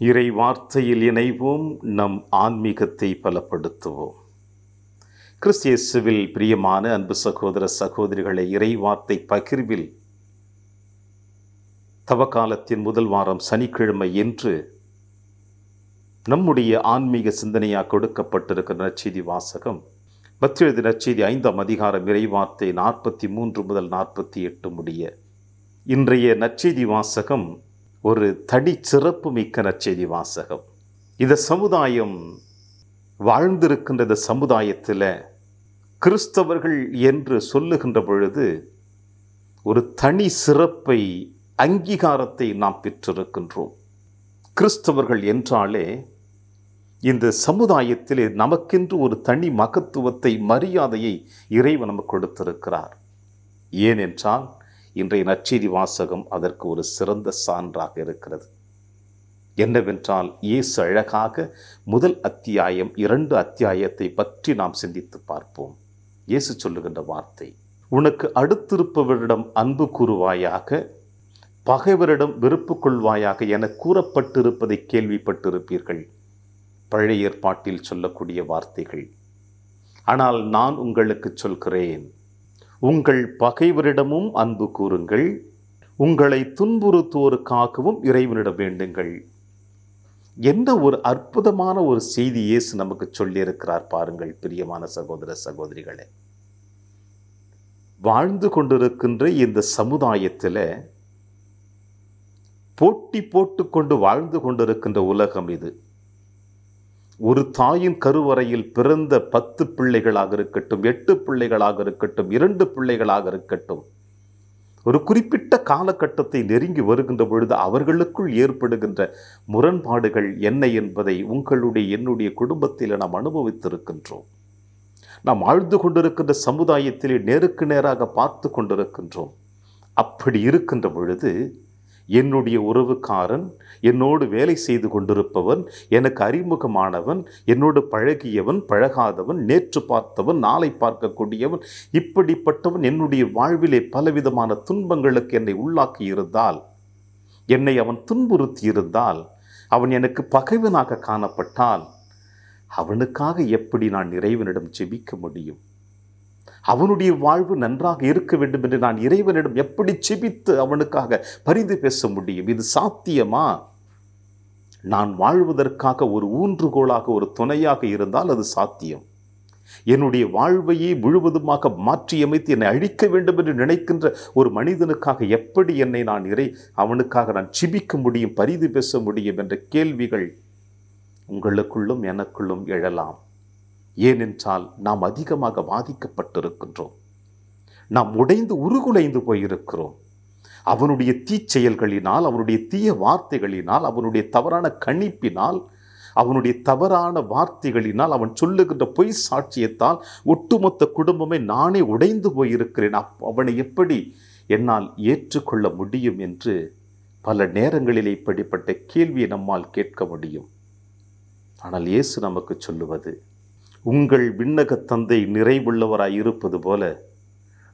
இறை வார்த்தையில் இணைவோம், நம் ஆன்மீகத்தை பலப்படுத்துவோம். கிறிஸ்து இயேசுவில் பிரியமான அன்பு சகோதர சகோதரிகளை, இறை வார்த்தை பகிர்வில் தவக்காலத்தின் முதல் வாரம் சனிக்கிழமை என்று நம்முடைய ஆன்மீக சிந்தனையாக கொடுக்கப்பட்டிருக்கிற நற்செய்தி வாசகம் மத்தேயு எழுதிய நற்செய்தி 5ஆம் அதிகாரம் இறை வார்த்தை 43 முதல் 48 முடிய. இன்றைய நற்செய்தி வாசகம் ஒரு தனி சிறப்பு மிக்க நற்செய்தி வாசகம். இந்த சமுதாயம் வாழ்ந்திருக்கின்ற இந்த சமுதாயத்தில் கிறிஸ்தவர்கள் என்று சொல்லுகின்ற பொழுது ஒரு தனி சிறப்பை, அங்கீகாரத்தை நாம் பெற்றிருக்கின்றோம். கிறிஸ்தவர்கள் என்றாலே இந்த சமுதாயத்திலே நமக்கென்று ஒரு தனி மகத்துவத்தை, மரியாதையை இறைவன் நமக்கு கொடுத்திருக்கிறார். ஏனென்றால் இன்றைய நற்செய்தி வாசகம் அதற்கு ஒரு சிறந்த சான்றாக இருக்கிறது. என்னவென்றால், இயேசு அழகாக முதல் அத்தியாயம் 2 அத்தியாயத்தை பற்றி நாம் சிந்தித்து பார்ப்போம். இயேசு சொல்லுகின்ற வார்த்தை, உனக்கு அடுத்திருப்பவரிடம் அன்பு கூறுவாயாக, பகைவரிடம் வெறுப்பு கொள்வாயாக என கூறப்பட்டிருப்பதை கேள்விப்பட்டிருப்பீர்கள். பழைய ஏற்பாட்டில் சொல்லக்கூடிய வார்த்தைகள். ஆனால் நான் உங்களுக்கு சொல்கிறேன், உங்கள் பகைவரிடமும் அன்பு கூறுங்கள், உங்களை துன்புறுத்துவோருக்காகவும் இறைவனிடம் வேண்டுங்கள். என்ன ஒரு அற்புதமான ஒரு செய்தி இயேசு நமக்கு சொல்லியிருக்கிறார் பாருங்கள் பிரியமான சகோதர சகோதரிகளே. வாழ்ந்து கொண்டிருக்கின்ற இந்த சமுதாயத்தில் போட்டி போட்டுக்கொண்டு வாழ்ந்து கொண்டிருக்கின்ற உலகம் இது. ஒரு தாயின் கருவறையில் பிறந்த 10 பிள்ளைகளாக இருக்கட்டும், 8 பிள்ளைகளாக இருக்கட்டும், 2 பிள்ளைகளாக இருக்கட்டும், ஒரு குறிப்பிட்ட காலகட்டத்தை நெருங்கி வருகின்ற பொழுது அவர்களுக்குள் ஏற்படுகின்ற முரண்பாடுகள் என்ன என்பதை என்னுடைய குடும்பத்தில் நாம் அனுபவித்திருக்கின்றோம். நாம் வாழ்ந்து கொண்டிருக்கின்ற சமுதாயத்திலே நேருக்கு நேராக பார்த்து கொண்டிருக்கின்றோம். அப்படி இருக்கின்ற பொழுது என்னுடைய உறவுக்காரன், என்னோடு வேலை செய்து கொண்டிருப்பவன், எனக்கு அறிமுகமானவன், என்னோடு பழகியவன், பழகாதவன், நேற்று பார்த்தவன், நாளை பார்க்கக்கூடியவன், இப்படிப்பட்டவன் என்னுடைய வாழ்விலே பலவிதமான துன்பங்களுக்கு என்னை உள்ளாக்கி இருந்தால், என்னை அவன் துன்புறுத்தி இருந்தால், அவன் எனக்கு பகைவனாக காணப்பட்டால், அவனுக்காக எப்படி நான் இறைவனிடம் ஜெபிக்க முடியும்? அவனுடைய வாழ்வு நன்றாக இருக்க வேண்டும் என்று நான் இறைவனிடம் எப்படி ஜெபித்து அவனுக்காக பரிந்து பேச முடியும்? இது சாத்தியமா? நான் வாழ்வதற்காக ஒரு ஊன்றுகோலாக, ஒரு துணையாக இருந்தால் அது சாத்தியம். என்னுடைய வாழ்வையே முழுவதுமாக மாற்றியமைத்து என்னை அழிக்க வேண்டும் என்று நினைக்கின்ற ஒரு மனிதனுக்காக எப்படி அவனுக்காக நான் ஜெபிக்க முடியும், பரிந்து பேச முடியும் என்ற கேள்விகள் உங்களுக்குள்ளும் எனக்குள்ளும் எழலாம். ஏனென்றால் நாம் அதிகமாக பாதிக்கப்பட்டிருக்கின்றோம். நாம் உடைந்து உருகுலைந்து போயிருக்கிறோம். அவனுடைய தீச்செயல்களினால், அவனுடைய தீய வார்த்தைகளினால், அவனுடைய தவறான கணிப்பினால், அவனுடைய தவறான வார்த்தைகளினால், அவன் சொல்லுகின்ற பொய் சாட்சியத்தால் ஒட்டுமொத்த குடும்பமே நானே உடைந்து போயிருக்கிறேன். அவனை எப்படி என்னால் ஏற்றுக்கொள்ள முடியும் என்று பல நேரங்களில் இப்படிப்பட்ட கேள்வியை நம்மால் கேட்க முடியும். ஆனால் இயேசு நமக்கு சொல்லுவது, உங்கள் விண்ணக தந்தை நிறைவுள்ளவராய் இருப்பது போல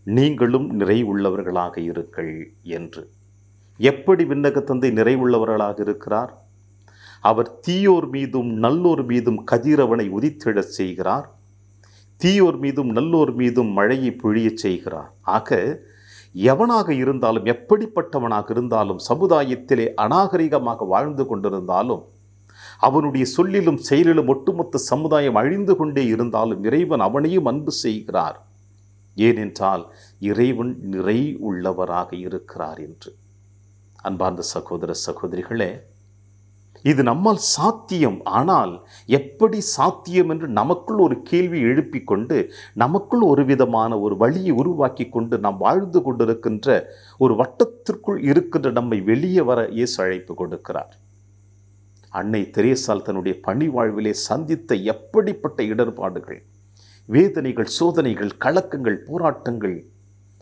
நீங்களும் நிறைவுள்ளவர்களாக இருங்கள் என்று. எப்படி விண்ணக தந்தை நிறைவுள்ளவர்களாக இருக்கிறார்? அவர் தீயோர் மீதும் நல்லோர் மீதும் கதிரவனை உதித்திடச் செய்கிறார், தீயோர் மீதும் நல்லோர் மீதும் மழையை பொழியச் செய்கிறார். ஆக எவனாக இருந்தாலும், எப்படிப்பட்டவனாக இருந்தாலும், சமுதாயத்திலே அநாகரிகமாக வாழ்ந்து கொண்டிருந்தாலும், அவனுடைய சொல்லிலும் செயலிலும் ஒட்டுமொத்த சமுதாயம் அழிந்து கொண்டே இருந்தாலும் இறைவன் அவனையும் அன்பு செய்கிறார். ஏனென்றால் இறைவன் நிறை உள்ளவராக இருக்கிறார் என்று. அன்பார்ந்த சகோதர சகோதரிகளே, இது நம்மால் சாத்தியம். ஆனால் எப்படி சாத்தியம் என்று நமக்குள் ஒரு கேள்வி எழுப்பிக் கொண்டு, நமக்குள் ஒரு விதமான ஒரு வழியை உருவாக்கி கொண்டு நாம் வாழ்ந்து கொண்டிருக்கின்ற ஒரு வட்டத்திற்குள் இருக்கின்ற நம்மை வெளியே வர இயேசு அழைப்பு கொடுக்கிறார். அன்னை தெரேசால் தன்னுடைய பணி வாழ்விலே சந்தித்த எப்படிப்பட்ட இடர்பாடுகள், வேதனைகள், சோதனைகள், கலக்கங்கள், போராட்டங்கள்,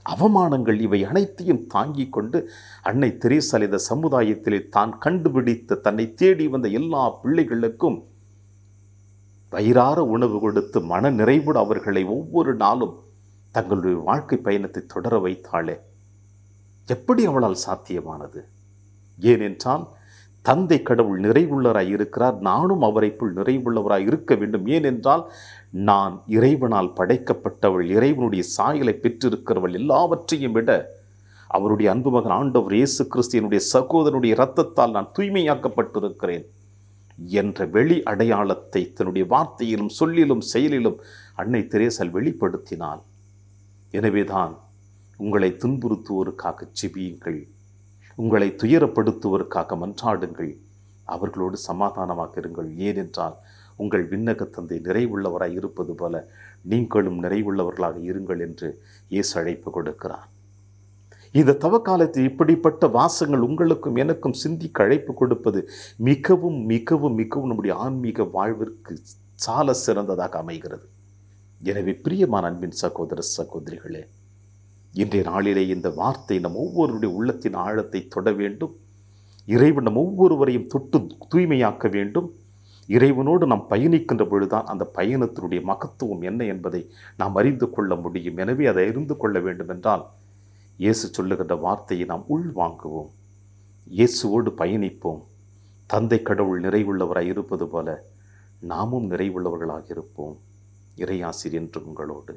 அவமானங்கள், இவை அனைத்தையும் தாங்கிக் கொண்டு அன்னை தெரேசால் இந்த சமுதாயத்திலே தான் கண்டுபிடித்த, தன்னை தேடி வந்த எல்லா பிள்ளைகளுக்கும் வயிறார உணவு கொடுத்து மன நிறைவோடு அவர்களை ஒவ்வொரு நாளும் தங்களுடைய வாழ்க்கை பயணத்தை தொடர வைத்தாளே. எப்படி அவளால் சாத்தியமானது? ஏனென்றால் தந்தை கடவுள் நிறைவுள்ளவராய் இருக்கிறார், நானும் அவரை போல் நிறைவுள்ளவராய் இருக்க வேண்டும். ஏனென்றால் நான் இறைவனால் படைக்கப்பட்டவள், இறைவனுடைய சாயலை பெற்றிருக்கிறவள். எல்லாவற்றையும் விட அவருடைய அன்பு மகன் ஆண்டவர் இயேசு கிறிஸ்து என்னுடைய சகோதரனுடைய இரத்தத்தால் நான் தூய்மையாக்கப்பட்டிருக்கிறேன் என்ற வெளி அடையாளத்தை தன்னுடைய வார்த்தையிலும் சொல்லிலும் செயலிலும் அன்னை தெரேசால் வெளிப்படுத்தினாள். எனவேதான் உங்களை துன்புறுத்துவோருக்காக ஜெபியுங்கள், உங்களை துயரப்படுத்துவோருக்காக மன்றாடுங்கள், அவர்களோடு சமாதானமாக இருங்கள். ஏனென்றால் உங்கள் விண்ணக தந்தை நிறைவுள்ளவராய் இருப்பது போல நீங்களும் நிறைவுள்ளவர்களாக இருங்கள் என்று இயேசு அழைப்பு கொடுக்கிறார். இந்த தவக்காலத்தில் இப்படிப்பட்ட வாசகங்கள் உங்களுக்கும் எனக்கும் சிந்திக்க அழைப்பு கொடுப்பது மிகவும் மிகவும் மிகவும் நம்முடைய ஆன்மீக வாழ்விற்கு சால சிறந்ததாக அமைகிறது. எனவே பிரியமான அன்பின் சகோதர சகோதரிகளே, இன்றைய நாளிலே இந்த வார்த்தை நம் ஒவ்வொருடைய உள்ளத்தின் ஆழத்தை தொட வேண்டும். இறைவன் நம் ஒவ்வொருவரையும் தொட்டு தூய்மையாக்க வேண்டும். இறைவனோடு நாம் பயணிக்கின்ற பொழுதுதான் அந்த பயணத்தினுடைய மகத்துவம் என்ன என்பதை நாம் அறிந்து கொள்ள முடியும். எனவே அதை அறிந்து கொள்ள வேண்டும் என்றால் இயேசு சொல்லுகின்ற வார்த்தையை நாம் உள்வாங்குவோம், இயேசுவோடு பயணிப்போம். தந்தை கடவுள் நிறைவுள்ளவராய் இருப்பது போல நாமும் நிறைவுள்ளவர்களாக இருப்போம். இறையாசிர் என்று உங்களோடு.